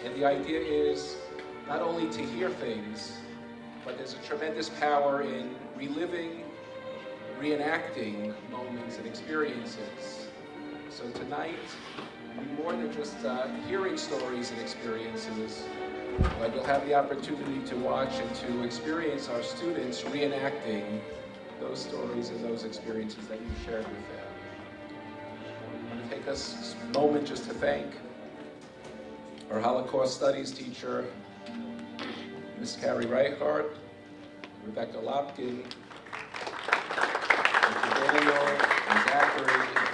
And the idea is not only to hear things, but there's a tremendous power in reliving, reenacting moments and experiences. So tonight, more than just hearing stories and experiences, but you'll have the opportunity to watch and to experience our students reenacting those stories and those experiences that you shared with them. I want to take us a moment just to thank our Holocaust Studies teacher, Ms. Carrie Reichart, Rebecca Lopkin, Daniel, and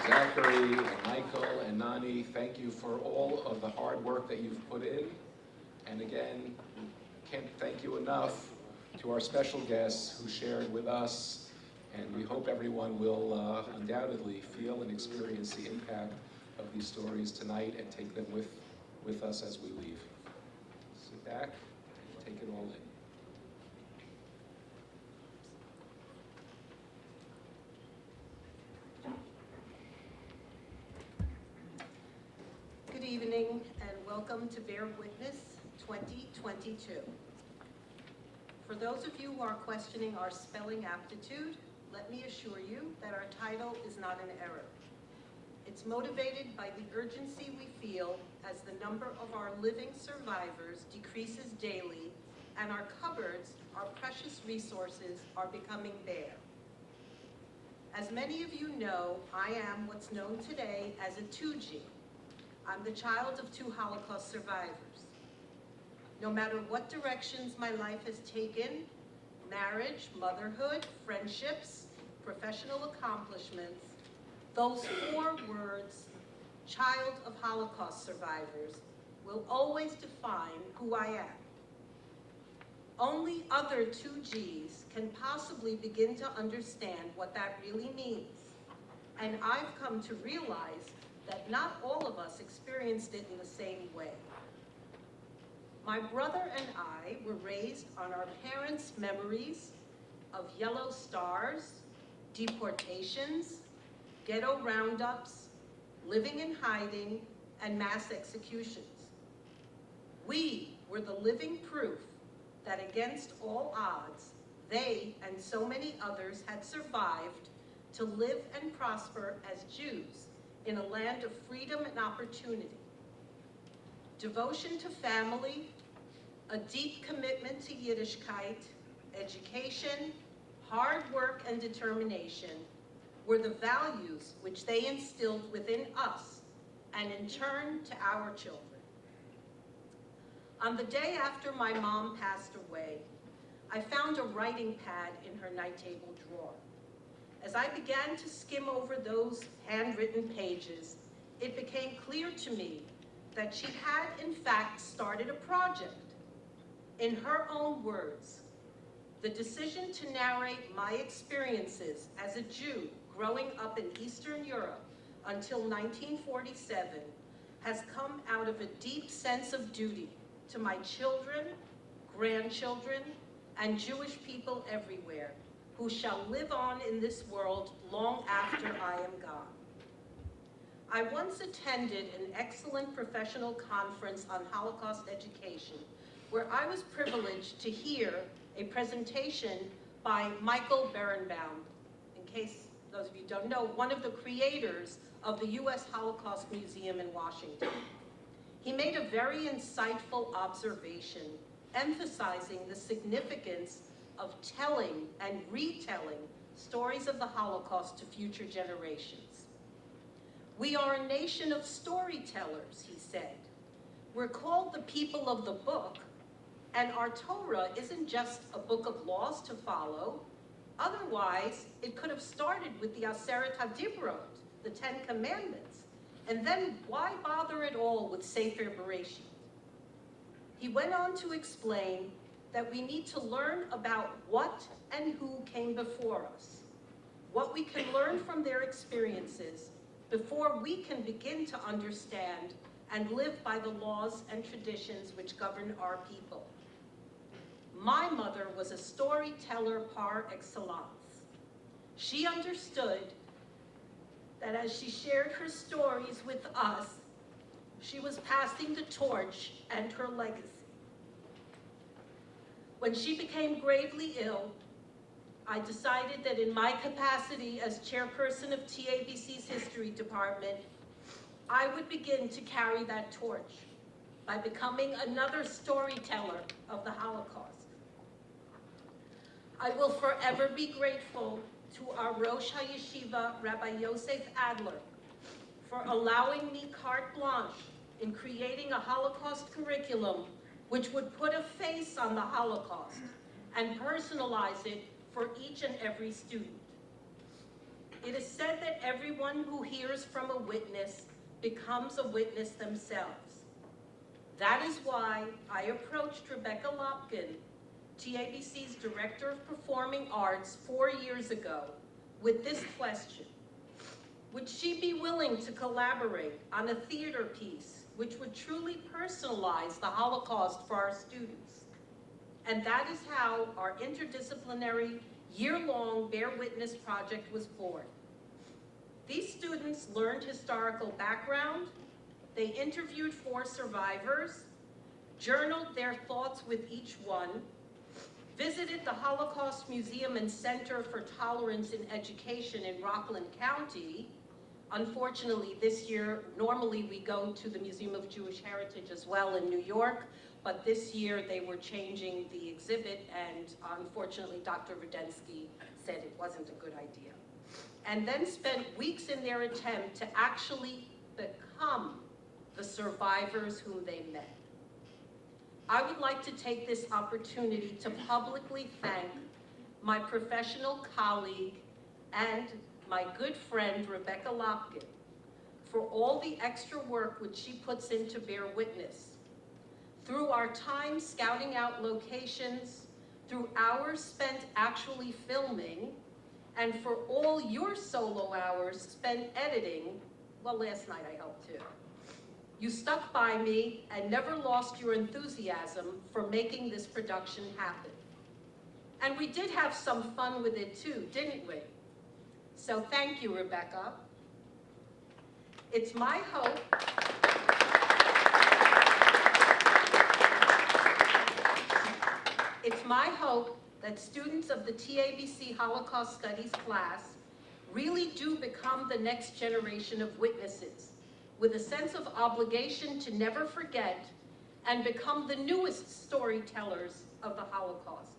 Zachary, and Michael, and Nani. Thank you for all of the hard work that you've put in. And again, can't thank you enough to our special guests who shared with us. And we hope everyone will undoubtedly feel and experience the impact of these stories tonight and take them with us as we leave. Sit back, take it all in. Good evening and welcome to Bear Witness 2022. For those of you who are questioning our spelling aptitude, let me assure you that our title is not an error. It's motivated by the urgency we feel as the number of our living survivors decreases daily and our cupboards, our precious resources, are becoming bare. As many of you know, I am what's known today as a 2G. I'm the child of 2 Holocaust survivors. No matter what directions my life has taken, marriage, motherhood, friendships, professional accomplishments, those 4 words, child of Holocaust survivors, will always define who I am. Only other 2Gs can possibly begin to understand what that really means. And I've come to realize that not all of us experienced it in the same way. My brother and I were raised on our parents' memories of yellow stars, deportations, ghetto roundups, living in hiding, and mass executions. We were the living proof that against all odds, they and so many others had survived to live and prosper as Jews in a land of freedom and opportunity. Devotion to family, a deep commitment to Yiddishkeit, education, hard work and determination were the values which they instilled within us and in turn to our children. On the day after my mom passed away, I found a writing pad in her night table drawer. As I began to skim over those handwritten pages, it became clear to me that she had, in fact, started a project. In her own words, the decision to narrate my experiences as a Jew growing up in Eastern Europe until 1947 has come out of a deep sense of duty to my children, grandchildren, and Jewish people everywhere, who shall live on in this world long after I am gone. I once attended an excellent professional conference on Holocaust education where I was privileged to hear a presentation by Michael Berenbaum, in case those of you don't know, one of the creators of the U.S. Holocaust Museum in Washington. He made a very insightful observation, emphasizing the significance of telling and retelling stories of the Holocaust to future generations. We are a nation of storytellers, he said. We're called the people of the book, and our Torah isn't just a book of laws to follow. Otherwise, it could have started with the Aseret HaDibrot, the 10 Commandments, and then why bother at all with Sefer Bereshit? He went on to explain that we need to learn about what and who came before us, what we can learn from their experiences before we can begin to understand and live by the laws and traditions which govern our people. My mother was a storyteller par excellence. She understood that as she shared her stories with us, she was passing the torch and her legacy. When she became gravely ill, I decided that in my capacity as chairperson of TABC's History Department, I would begin to carry that torch by becoming another storyteller of the Holocaust. I will forever be grateful to our Rosh HaYeshiva, Rabbi Yosef Adler, for allowing me carte blanche in creating a Holocaust curriculum which would put a face on the Holocaust and personalize it for each and every student. It is said that everyone who hears from a witness becomes a witness themselves. That is why I approached Rebecca Lopkin, TABC's Director of Performing Arts 4 years ago, with this question. Would she be willing to collaborate on a theater piece which would truly personalize the Holocaust for our students? And that is how our interdisciplinary, year-long Bear Witness project was born. These students learned historical background, they interviewed 4 survivors, journaled their thoughts with each one, visited the Holocaust Museum and Center for Tolerance in Education in Rockland County. Unfortunately, this year, normally we go to the Museum of Jewish Heritage as well in New York, but this year they were changing the exhibit, and unfortunately Dr. Rudensky said it wasn't a good idea. And then spent weeks in their attempt to actually become the survivors whom they met. I would like to take this opportunity to publicly thank my professional colleague and my good friend, Rebecca Lopkin, for all the extra work which she puts into Bear Witness. Through our time scouting out locations, through hours spent actually filming, and for all your solo hours spent editing, well, last night I helped too. You stuck by me and never lost your enthusiasm for making this production happen. And we did have some fun with it too, didn't we? So thank you, Rebecca. It's my hope that students of the TABC Holocaust Studies class really do become the next generation of witnesses, with a sense of obligation to never forget and become the newest storytellers of the Holocaust.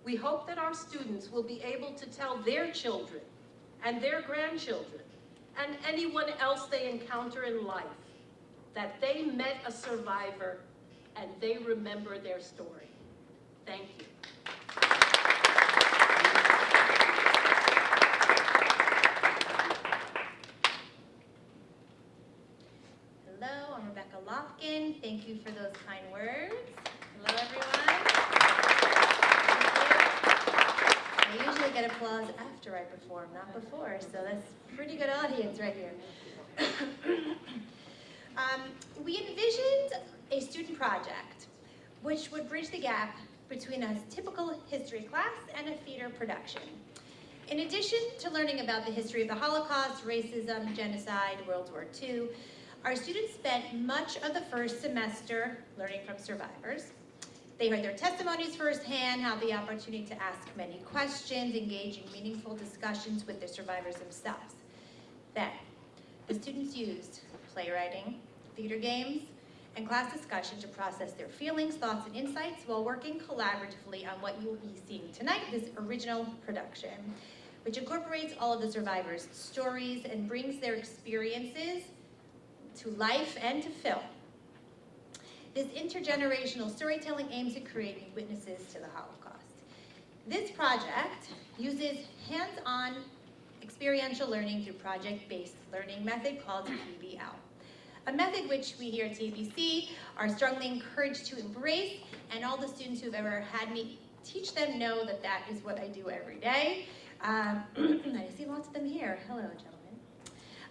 We hope that our students will be able to tell their children and their grandchildren and anyone else they encounter in life that they met a survivor and they remember their story. Thank you. Hello, I'm Rebecca Lopkin. Thank you for those kind words. Hello, everyone. Thank you. I usually get applause after I perform, not before, so that's a pretty good audience right here. We envisioned a student project which would bridge the gap between a typical history class and a theater production. In addition to learning about the history of the Holocaust, racism, genocide, World War II, our students spent much of the first semester learning from survivors. They heard their testimonies firsthand, had the opportunity to ask many questions, engage in meaningful discussions with the survivors themselves. Then, the students used playwriting, theater games, and class discussion to process their feelings, thoughts, and insights while working collaboratively on what you will be seeing tonight, this original production, which incorporates all of the survivors' stories and brings their experiences to life and to film. This intergenerational storytelling aims at creating witnesses to the Holocaust. This project uses hands-on experiential learning through project-based learning method called PBL. A method which we here at TABC are strongly encouraged to embrace, and all the students who've ever had me teach them know that that is what I do every day. I see lots of them here. Hello,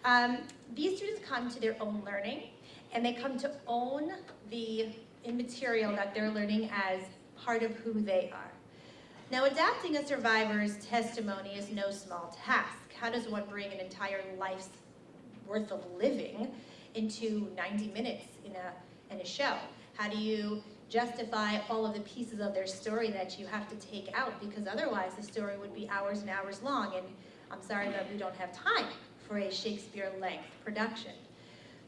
gentlemen. These students come to their own learning, and they come to own the material that they're learning as part of who they are. Now, adapting a survivor's testimony is no small task. How does one bring an entire life's worth of living into 90 minutes in a show? How do you justify all of the pieces of their story that you have to take out? Because otherwise the story would be hours and hours long, and I'm sorry, but we don't have time for a Shakespeare-length production.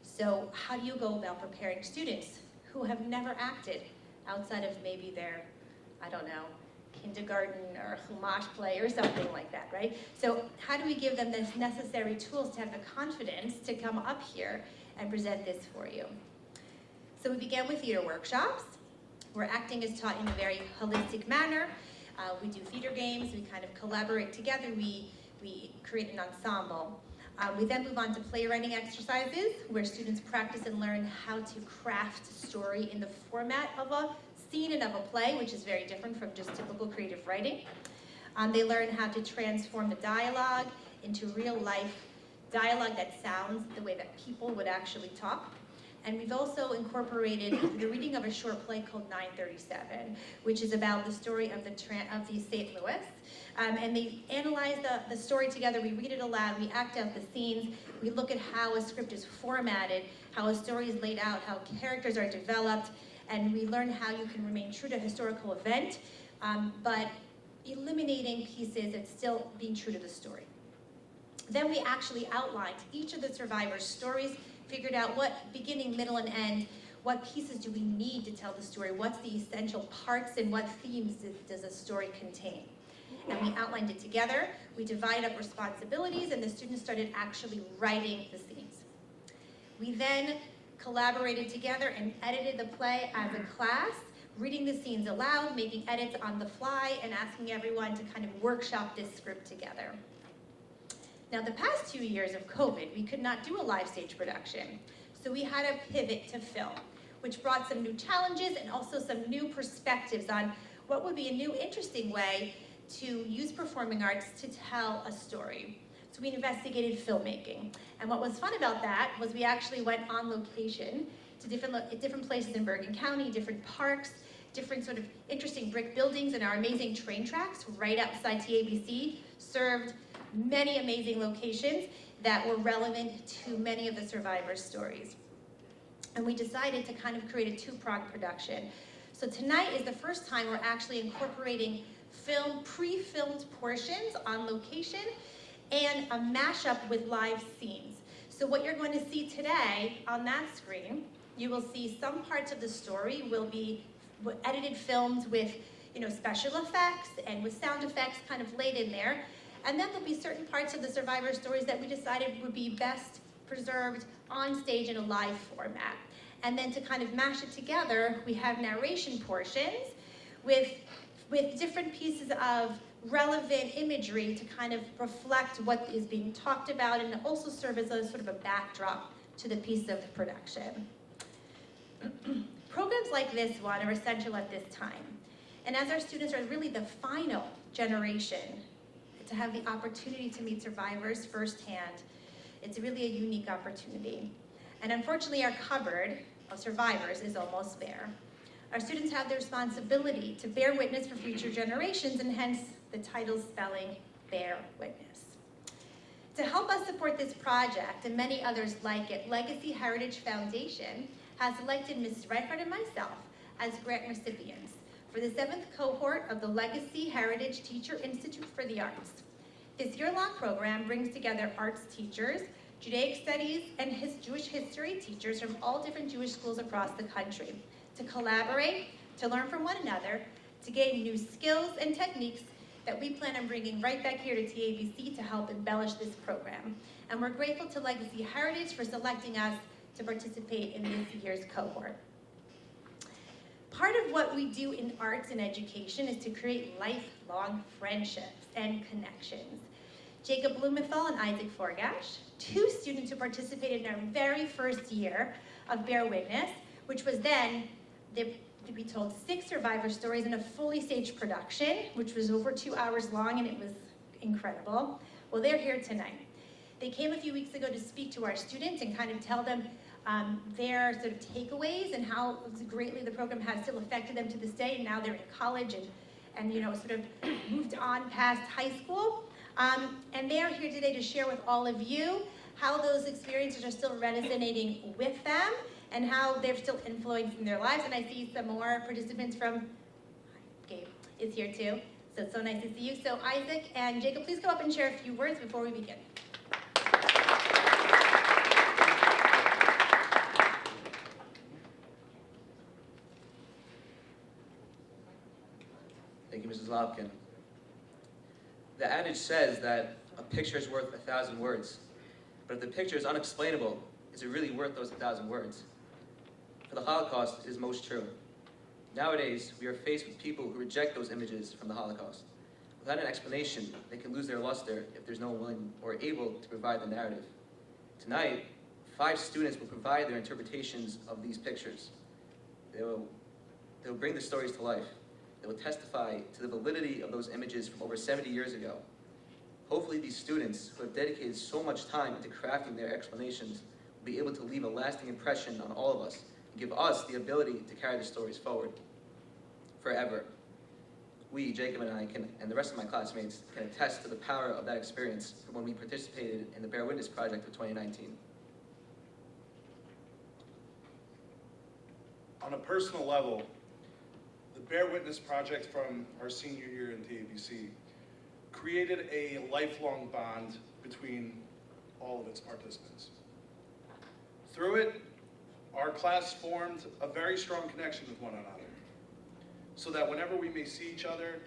So how do you go about preparing students who have never acted outside of maybe their, I don't know, kindergarten or Chumash play or something like that, right? So how do we give them the necessary tools to have the confidence to come up here and present this for you? So we began with theater workshops, where acting is taught in a very holistic manner. We do theater games, we kind of collaborate together, we create an ensemble. We then move on to playwriting exercises, where students practice and learn how to craft a story in the format of a scene and of a play, which is very different from just typical creative writing. They learn how to transform the dialogue into real life dialogue that sounds the way that people would actually talk. And we've also incorporated the reading of a short play called 937, which is about the story of the St. Louis. And they analyze the story together, we read it aloud, we act out the scenes, we look at how a script is formatted, how a story is laid out, how characters are developed, and we learn how you can remain true to a historical event, but eliminating pieces and still being true to the story. Then we actually outlined each of the survivors' stories, figured out what beginning, middle, and end, what pieces do we need to tell the story, what's the essential parts, and what themes does a story contain. And we outlined it together, we divided up responsibilities, and the students started actually writing the scenes. We then collaborated together and edited the play as a class, reading the scenes aloud, making edits on the fly, and asking everyone to kind of workshop this script together. Now, the past 2 years of COVID, we could not do a live stage production, so we had to pivot to film, which brought some new challenges and also some new perspectives on what would be a new, interesting way to use performing arts to tell a story. So we investigated filmmaking. And what was fun about that was we actually went on location to different places in Bergen County, different parks, different sort of interesting brick buildings, and our amazing train tracks right outside TABC served many amazing locations that were relevant to many of the survivors' stories. And we decided to kind of create a two-pronged production. So tonight is the first time we're actually incorporating pre-filmed portions on location and a mashup with live scenes. So what you're going to see today on that screen, you will see some parts of the story will be edited, filmed with special effects and with sound effects kind of laid in there. And then there'll be certain parts of the survivor stories that we decided would be best preserved on stage in a live format. And then to kind of mash it together, we have narration portions with different pieces of relevant imagery to kind of reflect what is being talked about and also serve as a sort of a backdrop to the piece of production. Programs like this one are essential at this time. And as our students are really the final generation to have the opportunity to meet survivors firsthand, it's really a unique opportunity. And unfortunately, our cupboard of survivors is almost bare. Our students have the responsibility to bear witness for future generations, and hence the title spelling, Bear Witness. To help us support this project and many others like it, Legacy Heritage Foundation has selected Mrs. Reichert and myself as grant recipients for the 7th cohort of the Legacy Heritage Teacher Institute for the Arts. This year-long program brings together arts teachers, Judaic studies, and Jewish history teachers from all different Jewish schools across the country to collaborate, to learn from one another, to gain new skills and techniques that we plan on bringing right back here to TABC to help embellish this program. And we're grateful to Legacy Heritage for selecting us to participate in this year's cohort. Part of what we do in arts and education is to create lifelong friendships and connections. Jacob Blumenthal and Isaac Forgash, 2 students who participated in our very first year of Bear Witness, which was then, to be told 6 survivor stories in a fully staged production, which was over 2 hours long, and it was incredible. Well, they're here tonight. They came a few weeks ago to speak to our students and kind of tell them their sort of takeaways and how greatly the program has still affected them to this day, and now they're in college and sort of moved on past high school. And they are here today to share with all of you how those experiences are still resonating with them and how they're still influencing their lives. And I see some more participants from, Gabe is here too, so it's so nice to see you. So Isaac and Jacob, please go up and share a few words before we begin. Thank you, Mrs. Lobkin. The adage says that a picture is worth 1,000 words, but if the picture is unexplainable, is it really worth those 1,000 words? For the Holocaust, it is most true. Nowadays, we are faced with people who reject those images from the Holocaust. Without an explanation, they can lose their luster if there's no one willing or able to provide the narrative. Tonight, 5 students will provide their interpretations of these pictures. They will bring the stories to life. They will testify to the validity of those images from over 70 years ago. Hopefully these students, who have dedicated so much time into crafting their explanations, will be able to leave a lasting impression on all of us and give us the ability to carry the stories forward forever. We, Jacob and I, and the rest of my classmates, can attest to the power of that experience from when we participated in the Bear Witness Project of 2019. On a personal level, the Bear Witness Project from our senior year in TABC created a lifelong bond between all of its participants. Through it, our class formed a very strong connection with one another, so that whenever we may see each other,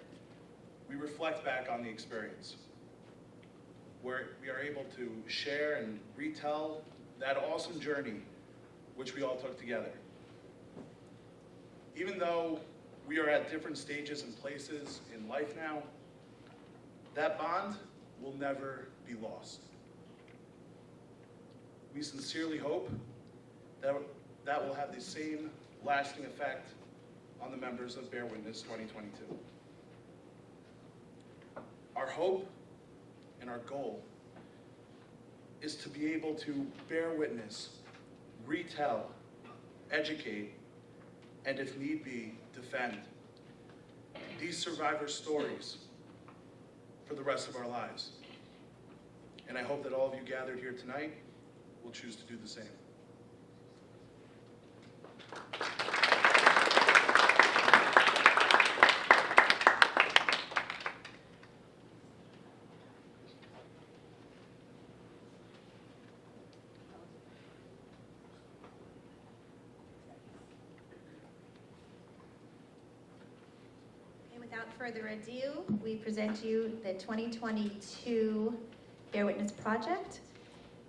we reflect back on the experience, where we are able to share and retell that awesome journey which we all took together. Even though we are at different stages and places in life now, that bond will never be lost. We sincerely hope that that will have the same lasting effect on the members of Bear Witness 2022. Our hope and our goal is to be able to bear witness, retell, educate, and if need be, defend these survivor stories for the rest of our lives. And I hope that all of you gathered here tonight will choose to do the same. Without further ado, we present you the 2022 Bear Witness Project.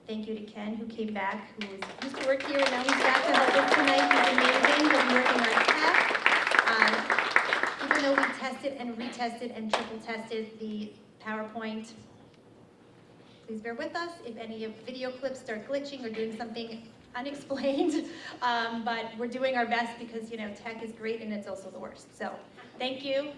Thank you to Ken, who came back, who used to work here, and now he's back to help us tonight. He's amazing. He'll be working our tech. Even though we tested and retested and triple tested the PowerPoint, please bear with us if any of the video clips start glitching or doing something unexplained. But we're doing our best because, you know, tech is great and it's also the worst. So thank you.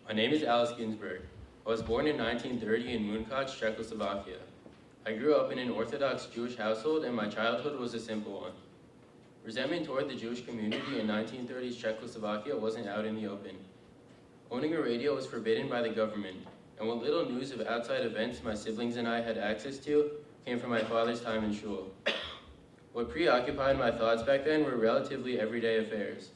My name is Alice Ginsberg. I was born in 1930 in Munkac, Czechoslovakia. I grew up in an Orthodox Jewish household and my childhood was a simple one. Resentment toward the Jewish community in 1930s Czechoslovakia wasn't out in the open. Owning a radio was forbidden by the government, and what little news of outside events my siblings and I had access to came from my father's time in shul. What preoccupied my thoughts back then were relatively everyday affairs.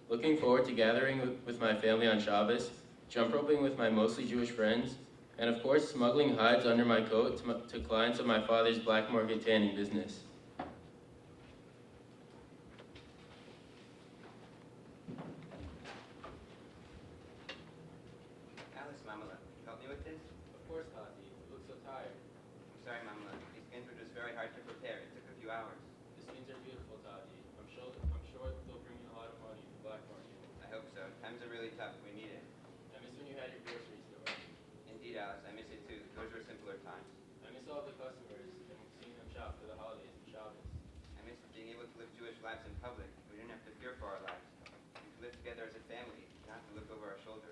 Looking forward to gathering with my family on Shabbos, jump roping with my mostly Jewish friends, and of course smuggling hides under my coat to clients of my father's black market tanning business. Alice, Mamala, help me with this? Of course, Tati. You look so tired. I'm sorry, Mamala. These skins were just very hard to prepare. It took a few hours. The skins are beautiful, Tati. I'm sure they'll bring you a lot of money in the black market. I hope so. Times are really tough. We need it. I miss when you had your groceries store. Indeed, Alice. I miss it too. Those were simpler times. I miss all the customers and seeing them shop for the holidays and Shabbos. I lives in public. We didn't have to fear for our lives. We could live together as a family, not have to look over our shoulders.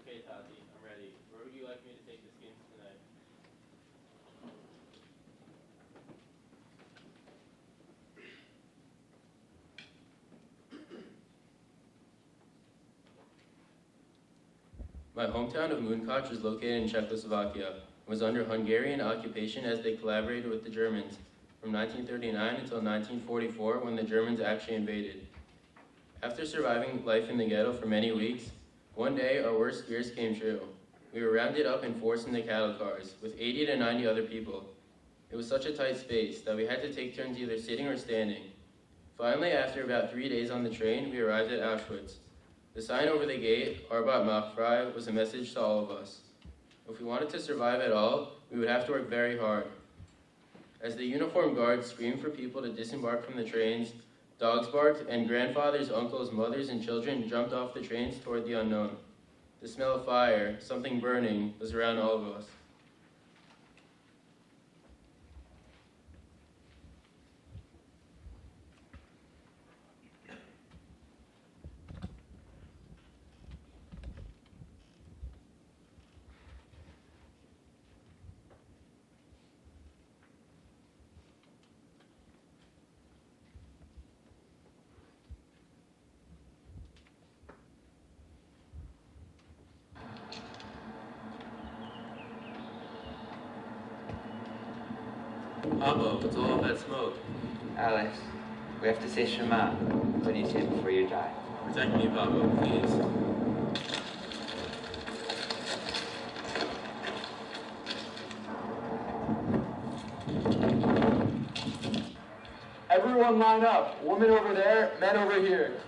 Okay, Tati, I'm ready. Where would you like me to take the skins tonight? My hometown of Munkac is located in Czechoslovakia and was under Hungarian occupation as they collaborated with the Germans from 1939 until 1944 when the Germans actually invaded. After surviving life in the ghetto for many weeks, one day our worst fears came true. We were rounded up and forced into cattle cars with 80 to 90 other people. It was such a tight space that we had to take turns either sitting or standing. Finally, after about 3 days on the train, we arrived at Auschwitz. The sign over the gate, Arbeit macht frei, was a message to all of us. If we wanted to survive at all, we would have to work very hard. As the uniformed guards screamed for people to disembark from the trains, dogs barked, and grandfathers, uncles, mothers, and children jumped off the trains toward the unknown. The smell of fire, something burning, was around all of us. Pablo, what's all that smoke? Alex, we have to say Shema. What do you say before you die? Protect me, Pablo, please. Everyone line up. Women over there, men over here.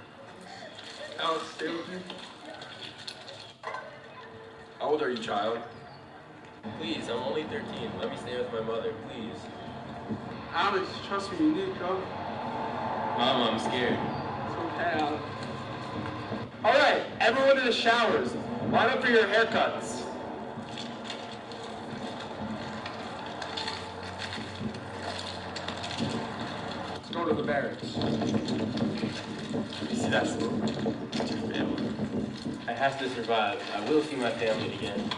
Alex, stay with me. How old are you, child? Please, I'm only 13. Let me stay with my mother, please. Alex, trust me, you need to come. Mama, I'm scared. It's okay, Alex. All right, everyone to the showers. Line up for your haircuts. Let's go to the barracks. You see that smoke? It's your family. I have to survive. I will see my family again.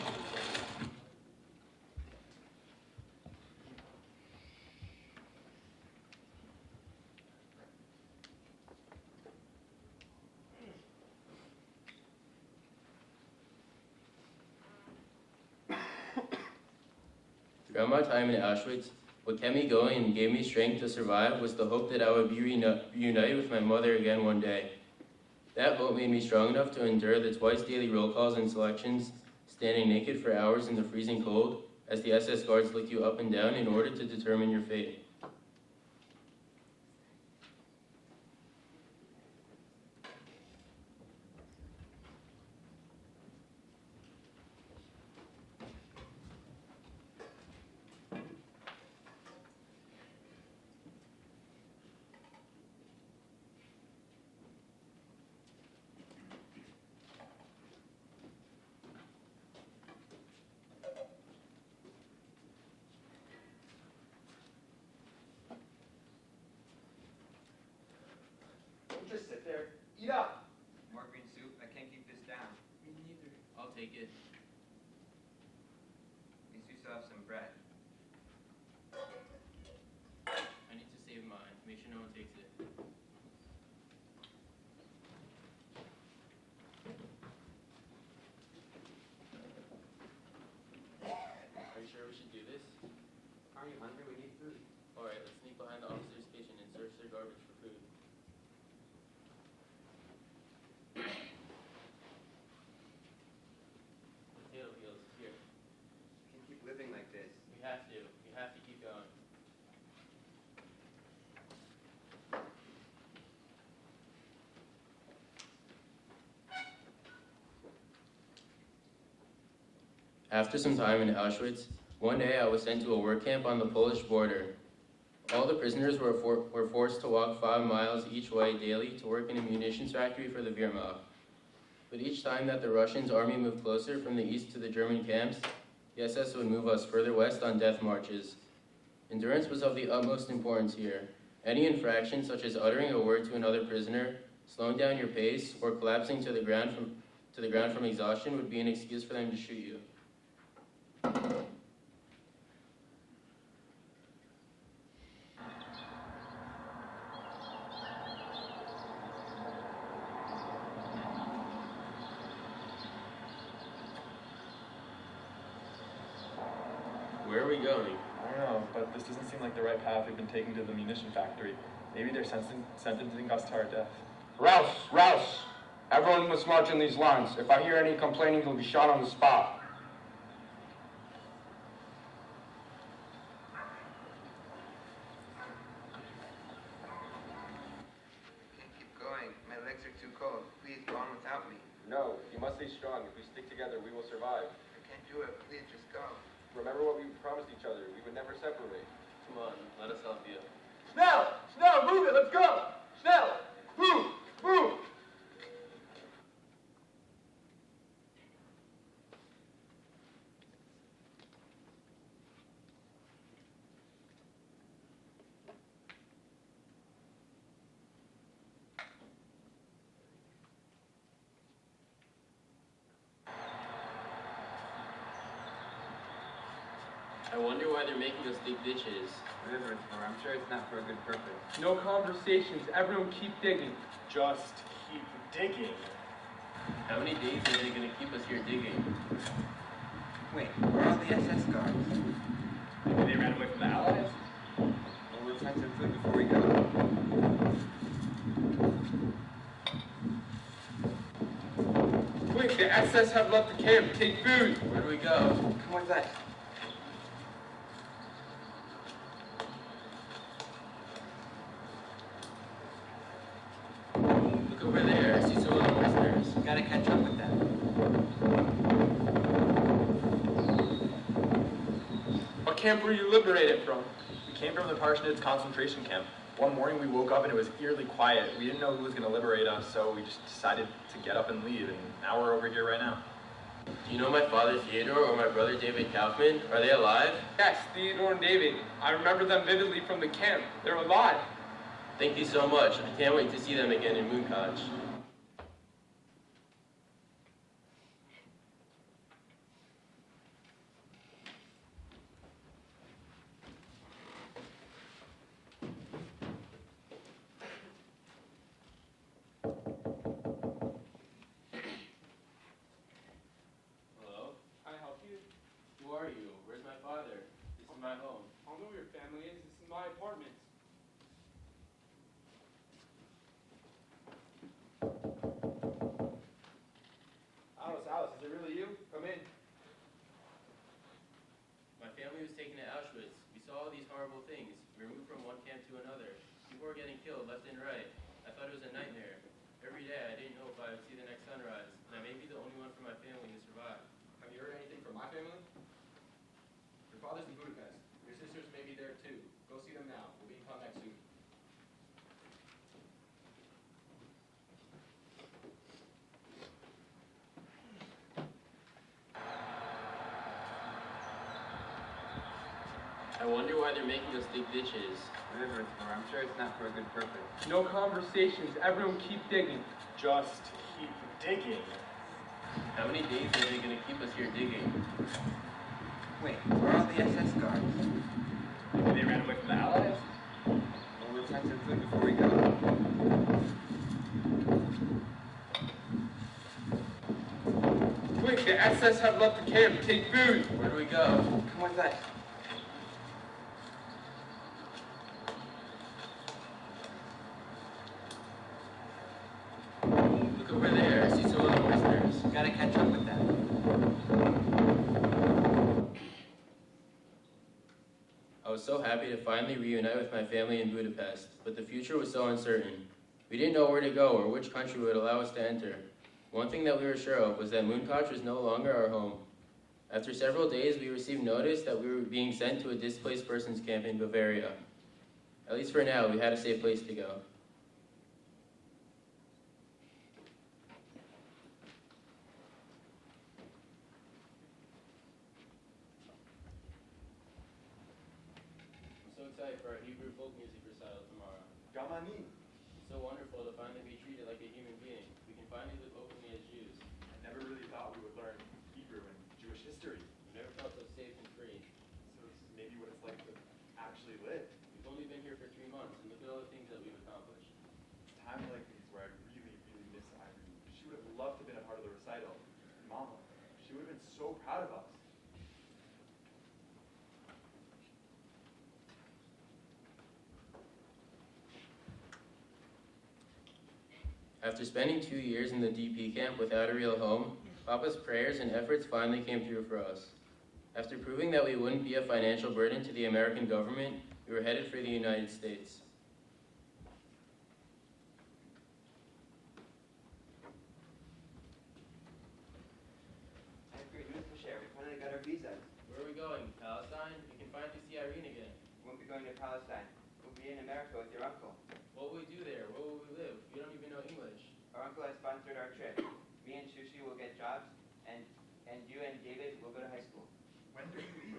Throughout my time in Auschwitz, what kept me going and gave me strength to survive was the hope that I would be reunited with my mother again one day. That hope made me strong enough to endure the twice daily roll calls and selections, standing naked for hours in the freezing cold as the SS guards licked you up and down in order to determine your fate. Just sit there. Eat up. More green soup? I can't keep this down. Me neither. I'll take it. At least we still have some bread. I need to save mine. Make sure no one takes it. Are you sure we should do this? Are you hungry? We need food. Alright, let's sneak behind the officer's kitchen and search their garbage for food. Potato peels, here. We can't keep living like this. We have to. We have to keep going. After some time in Auschwitz, one day I was sent to a work camp on the Polish border. All the prisoners were forced to walk 5 miles each way daily to work in a munitions factory for the Wehrmacht. But each time that the Russian army moved closer from the east to the German camps, the SS would move us further west on death marches. Endurance was of the utmost importance here. Any infraction, such as uttering a word to another prisoner, slowing down your pace, or collapsing to the ground from exhaustion, would be an excuse for them to shoot you. Where are we going? I don't know, but this doesn't seem like the right path we've been taking to the munition factory. Maybe they're sentencing us to our death. Rouse! Rouse! Everyone must march in these lines. If I hear any complaining, he'll be shot on the spot. Can't keep going. My legs are too cold. Please go on without me. No, you must stay strong. If we stick together, we will survive. I can't do it. Please just go. Remember what we promised each other. We would never separate. Come on, let us help you. Snell! Snell, move it! Let's go! Snell! Move! Move! I wonder why they're making us dig ditches. Whatever it's for, I'm sure it's not for a good purpose. No conversations. Everyone keep digging. Just keep digging. How many days are they going to keep us here digging? Wait, where are all the SS guards? Maybe they ran away from the Allies? Well, let's find some food before we go. Quick, the SS have left the camp. Take food. Where do we go? Come with us. Look over there. I see some of the prisoners. Gotta catch up with them. What camp were you liberated from? We came from the Parsonage concentration camp. One morning we woke up and it was eerily quiet. We didn't know who was going to liberate us, so we just decided to get up and leave, and now we're over here right now. Do you know my father Theodore or my brother David Kaufman? Are they alive? Yes, Theodore and David. I remember them vividly from the camp. They're alive. Thank you so much. I can't wait to see them again in Moonkaj. Hello? Can I help you? Who are you? Where's my father? This is my home. I don't know where your family is. This is my apartment. Alice, is it really you? Come in. My family was taken to Auschwitz. We saw all these horrible things. We were moved from one camp to another. People were getting killed left and right. I thought it was a nightmare. Every day I didn't know if I would see the next sunrise, and I may be the only one from my family who survived. Have you heard anything from my family? Your father's in Budapest. Your sisters may be there too. Go see them now. We'll be in contact soon. I wonder why they're making us dig ditches. Whatever it's for, I'm sure it's not for a good purpose. No conversations. Everyone keep digging. Just keep digging. How many days are they going to keep us here digging? Wait, where are all the SS guards? Maybe they ran away from the Allies? Well, let's find some food before we go. Quick, the SS have left the camp. Take food. Where do we go? Come with us. Look over there. I see some of the prisoners. Gotta catch up with them. I was so happy to finally reunite with my family in Budapest, but the future was so uncertain. We didn't know where to go or which country would allow us to enter. One thing that we were sure of was that Moonkaj was no longer our home. After several days, we received notice that we were being sent to a displaced persons camp in Bavaria. At least for now, we had a safe place to go. I'm so excited for our Hebrew folk music recital tomorrow. Gamani. It's so wonderful to finally be treated like a human being. We can finally live openly as Jews. I never really thought we would learn Hebrew and Jewish history. We never felt so safe and free. So it's maybe what it's like to actually live. We've only been here for 3 months, and look at all the things that we've accomplished. Times like these where I really, really miss Irene. She would have loved to have been a part of the recital. Mama, she would have been so proud of us. After spending 2 years in the DP camp without a real home, Papa's prayers and efforts finally came through for us. After proving that we wouldn't be a financial burden to the American government, we were headed for the United States. I have great news to share. We finally got our visas. Where are we going? Palestine? We can finally see Irene again. We won't be going to Palestine. We'll be in America with your uncle. What will we do there? Where will we live? We don't even know English. Our uncle has sponsored our trip. Me and Shushi will get jobs, and you and David will go to high school. When do we leave?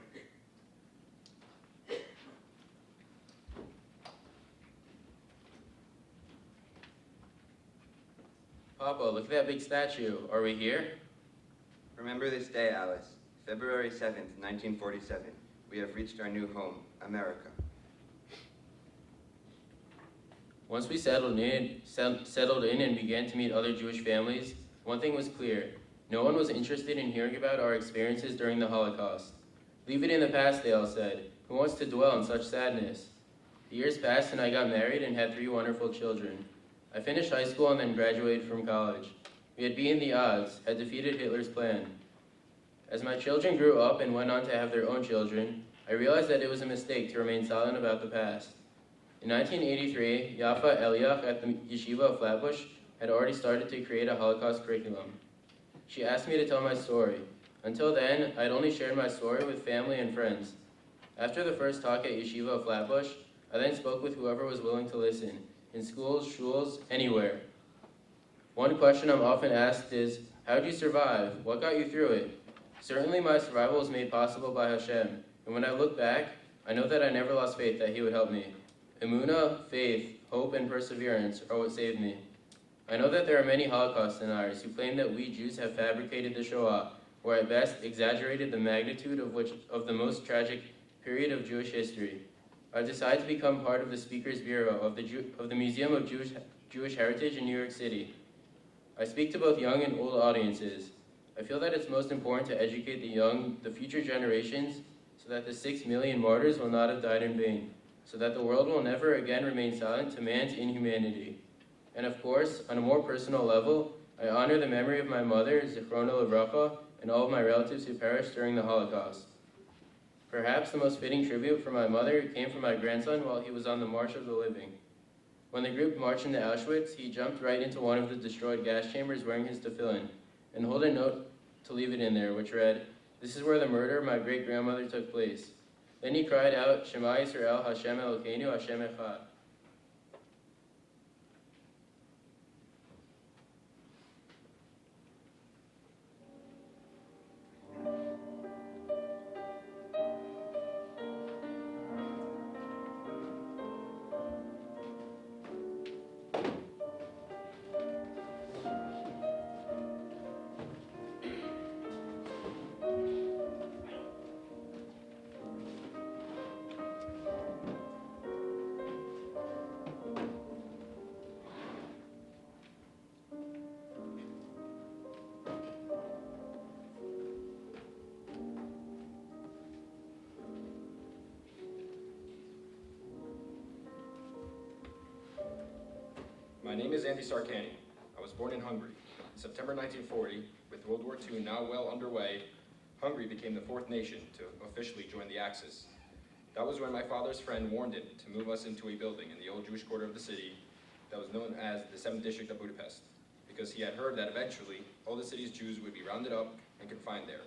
Papa, look at that big statue. Are we here? Remember this day, Alice. February 7th, 1947. We have reached our new home, America. Once we settled in and began to meet other Jewish families, one thing was clear. No one was interested in hearing about our experiences during the Holocaust. Leave it in the past, they all said. Who wants to dwell in such sadness? The years passed and I got married and had 3 wonderful children. I finished high school and then graduated from college. We had beaten the odds, had defeated Hitler's plan. As my children grew up and went on to have their own children, I realized that it was a mistake to remain silent about the past. In 1983, Yafa Eliach at the Yeshiva of Flatbush had already started to create a Holocaust curriculum. She asked me to tell my story. Until then, I'd only shared my story with family and friends. After the first talk at Yeshiva of Flatbush, I then spoke with whoever was willing to listen, in schools, shuls, anywhere. One question I'm often asked is, how'd you survive? What got you through it? Certainly my survival was made possible by Hashem, and when I look back, I know that I never lost faith that He would help me. Emunah, faith, hope, and perseverance are what saved me. I know that there are many Holocaust deniers who claim that we Jews have fabricated the Shoah, or at best exaggerated the magnitude of the most tragic period of Jewish history. I decided to become part of the Speakers Bureau of the Museum of Jewish Heritage in New York City. I speak to both young and old audiences. I feel that it's most important to educate the future generations, so that the 6 million martyrs will not have died in vain, so that the world will never again remain silent to man's inhumanity. And of course, on a more personal level, I honor the memory of my mother, Zichrona Livracha, and all of my relatives who perished during the Holocaust. Perhaps the most fitting tribute for my mother came from my grandson while he was on the March of the Living. When the group marched into Auschwitz, he jumped right into one of the destroyed gas chambers wearing his tefillin, and held a note to leave it in there, which read, "This is where the murder of my great-grandmother took place." Then he cried out, "Shema Yisrael, Hashem Elokeinu, Hashem Echad." My name is Andy Sarkany. I was born in Hungary. In September 1940, with World War II now well underway, Hungary became the 4th nation to officially join the Axis. That was when my father's friend warned him to move us into a building in the old Jewish quarter of the city that was known as the 7th District of Budapest, because he had heard that eventually all the city's Jews would be rounded up and confined there.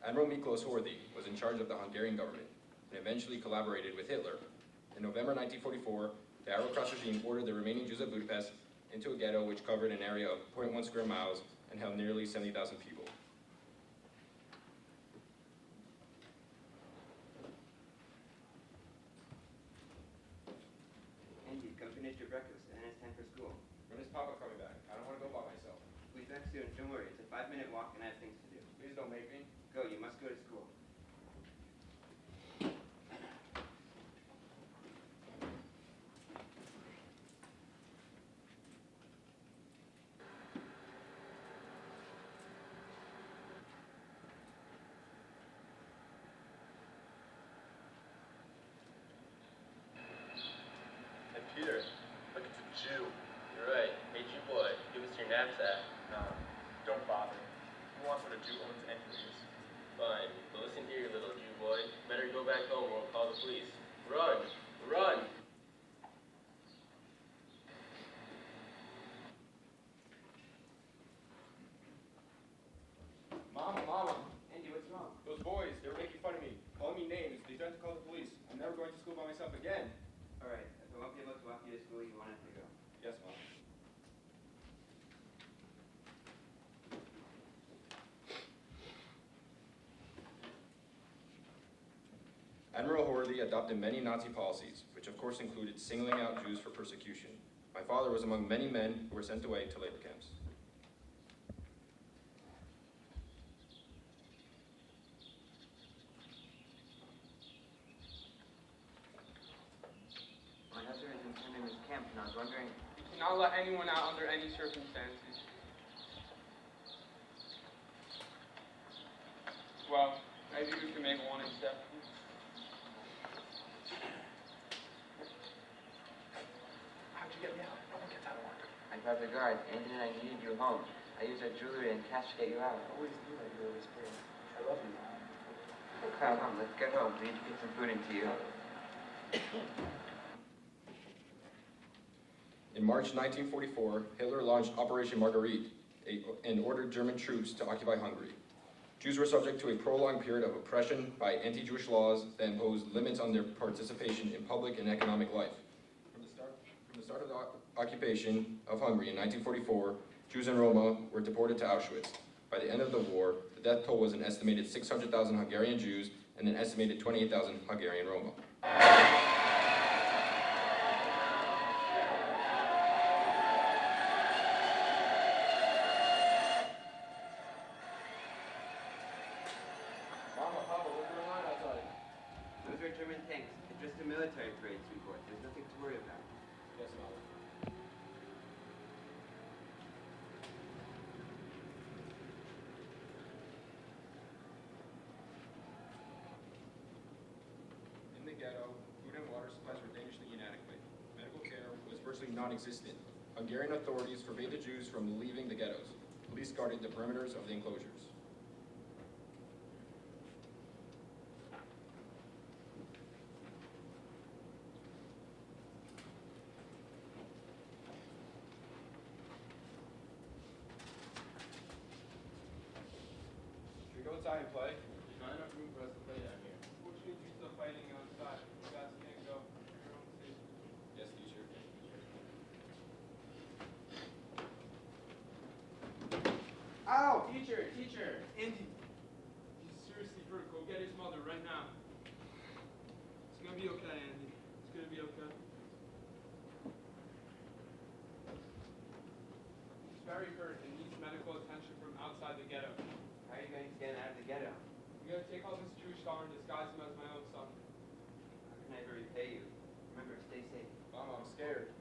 Admiral Miklos Horthy was in charge of the Hungarian government and eventually collaborated with Hitler. In November 1944, the Arrow-Cross regime ordered the remaining Jews of Budapest into a ghetto which covered an area of 0.1 square miles and held nearly 70,000 people. Andy, come finish your breakfast, and then it's time for school. When is Papa coming back? I don't want to go by myself. We'll be back soon. Don't worry. It's a 5-minute walk, and I have things to do. Please don't make me. Go. You must go to school. Hey, Peter, look, it's a Jew. You're right. Hey, Jew boy, give us your knapsack. Don't bother. Who wants what a Jew owns anyways? Fine, but listen here, little Jew boy. Better go back home or we'll call the police. Run! Run! Mama, Mama, Andy, what's wrong? those boys, they were making fun of me, calling me names. They threatened to call the police. I'm never going to school by myself again. All right. If I won't be able to walk you to school, you won't have to go. Yes, Mom. Admiral Horthy adopted many Nazi policies, which of course included singling out Jews for persecution. My father was among many men who were sent away to labor camps. My husband is interned in this camp, and I was wondering. You cannot let anyone out under any circumstances. Well, maybe we can make one exception. How'd you get me out? No one gets out of work. I grabbed the guards. Andy and I needed you home. I used our jewelry and cash to get you out. I always knew that you were always brave. I love you. Come, let's get home. We need to get some food into you. In March 1944, Hitler launched Operation Marguerite and ordered German troops to occupy Hungary. Jews were subject to a prolonged period of oppression by anti-Jewish laws that imposed limits on their participation in public and economic life. From the start of the occupation of Hungary in 1944, Jews and Roma were deported to Auschwitz. By the end of the war, the death toll was an estimated 600,000 Hungarian Jews and an estimated 28,000 Hungarian Roma. Mama, Papa, what's going on outside? Those are German tanks. It's just a military parade, sweetheart. There's nothing to worry about. Yes, Mama. In the ghetto, food and water supplies were dangerously inadequate. Medical care was virtually non-existent. Hungarian authorities forbade the Jews from leaving the ghettos. Police guarded the perimeters of the enclosures. Should we go inside and play? There's not enough room for us to play down here. Fortunately, you're still fighting outside. You guys can't go for your own safety. Yes, teacher. Ow! Teacher! Teacher! Andy! He's seriously hurt. Go get his mother right now. It's gonna be okay, Andy. It's gonna be okay. He's very hurt and needs medical attention from outside the ghetto. How are you going to get him out of the ghetto? I'm gonna take off his Jewish star and disguise him as my own son. How can I ever repay you? Remember, stay safe. Mama, I'm scared.